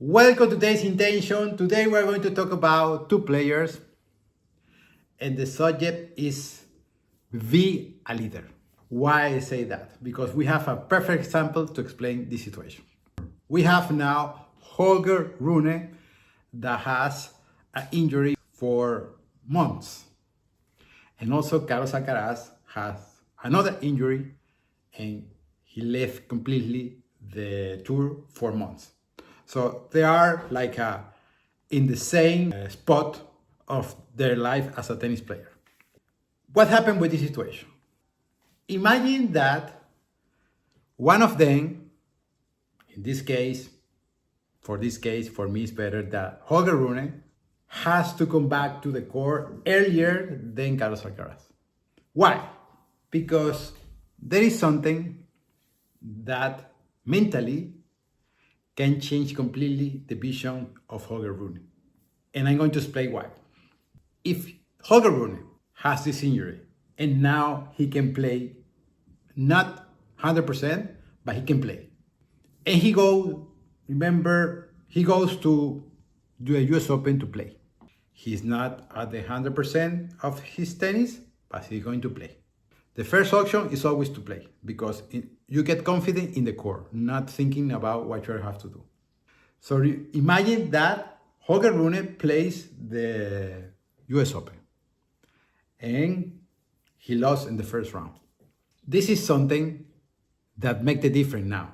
Welcome to today's intention. Today we're going to talk about two players, and the subject is be a leader. Why I say that? Because we have a perfect example to explain this situation. We have now Holger Rune that has an injury for months, and also Carlos Alcaraz has another injury, and he left completely the tour for months. So they are like in the same spot of their life as a tennis player. What happened with this situation? Imagine that one of them, in this case, for me it's better that Holger Rune has to come back to the court earlier than Carlos Alcaraz. Why? Because there is something that mentally can change completely the vision of Holger Rune. And I'm going to explain why. If Holger Rune has this injury and now he can play, not 100%, but he can play. And he goes to the US Open to play. He's not at the 100% of his tennis, but he's going to play. The first option is always to play because you get confident in the court, not thinking about what you have to do. So imagine that Holger Rune plays the US Open and he lost in the first round. This is something that makes the difference now.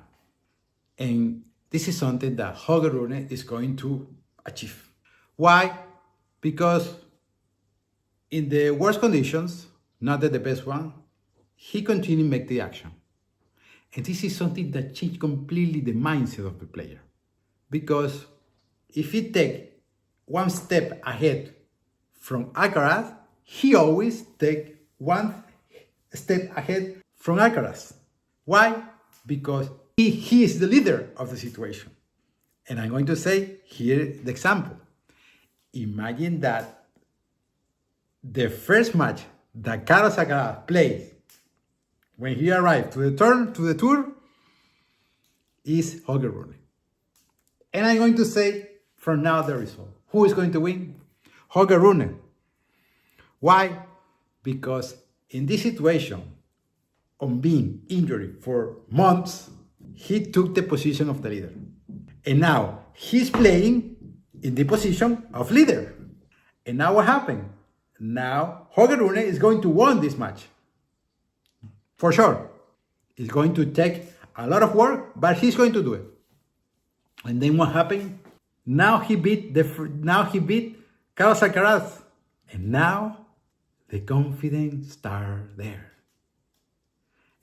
And this is something that Holger Rune is going to achieve. Why? Because in the worst conditions, not the best one, he continued to make the action. And this is something that changed completely the mindset of the player. Because if he takes one step ahead from Alcaraz, he always takes one step ahead from Alcaraz. Why? Because he is the leader of the situation. And I'm going to say here the example. Imagine that the first match that Carlos Alcaraz plays when he arrived to the tour is Holger Rune. And I'm going to say from now the result. Who is going to win? Holger Rune. Why? Because in this situation, on being injured for months, he took the position of the leader. And now he's playing in the position of leader. And now what happened? Now Holger Rune is going to win this match. For sure. It's going to take a lot of work, but he's going to do it. And then what happened? Now he beat Carlos Alcaraz. And now the confidence starts there.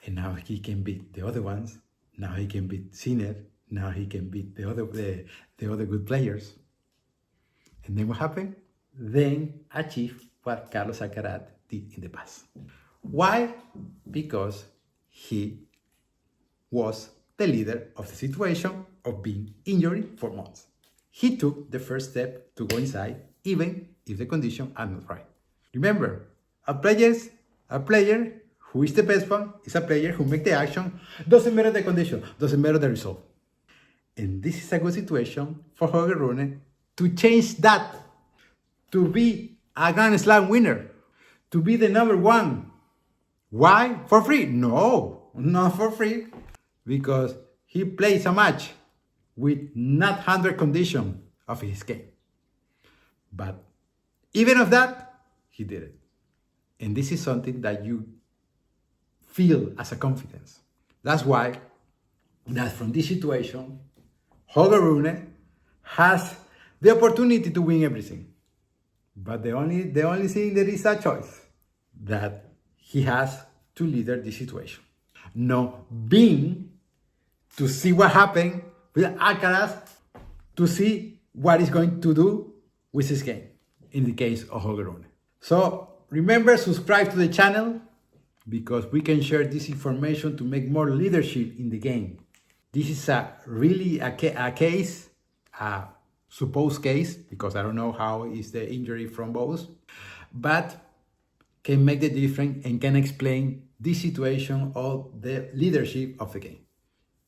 And now he can beat the other ones. Now he can beat Sinner. Now he can beat the other good players. And then what happened? Then achieve what Carlos Alcaraz did in the past. Why? Because he was the leader of the situation of being injured for months. He took the first step to go inside, even if the conditions are not right. Remember, a player who is the best one is a player who makes the action, doesn't matter the condition, doesn't matter the result. And this is a good situation for Holger Rune to change that, to be a Grand Slam winner, to be the number one. Why? For free? No, not for free. Because he plays a match with not 100 condition of his game. But even of that, he did it. And this is something that you feel as a confidence. That's why that from this situation, Holger Rune has the opportunity to win everything. But the only thing there is a choice, that he has to leader this situation. No being to see what happened with Alcaraz, to see what he's going to do with his game, in the case of Holger Rune. So remember, subscribe to the channel, because we can share this information to make more leadership in the game. This is really a case, a supposed case, because I don't know how is the injury from both, but can make the difference and can explain this situation of the leadership of the game.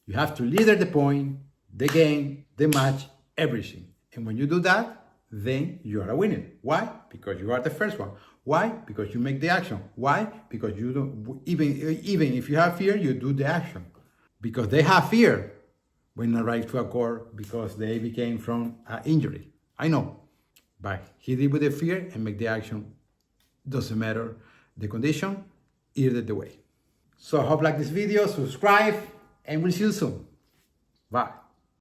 You have to leader the point, the game, the match, everything. And when you do that, then you are a winner. Why? Because you are the first one. Why? Because you make the action. Why? Because you don't, even if you have fear, you do the action. Because they have fear when they arrive to a court because they became from an injury. I know, but he did with the fear and make the action. Doesn't matter the condition, either the way. So I hope you like this video, subscribe, and we'll see you soon. Bye.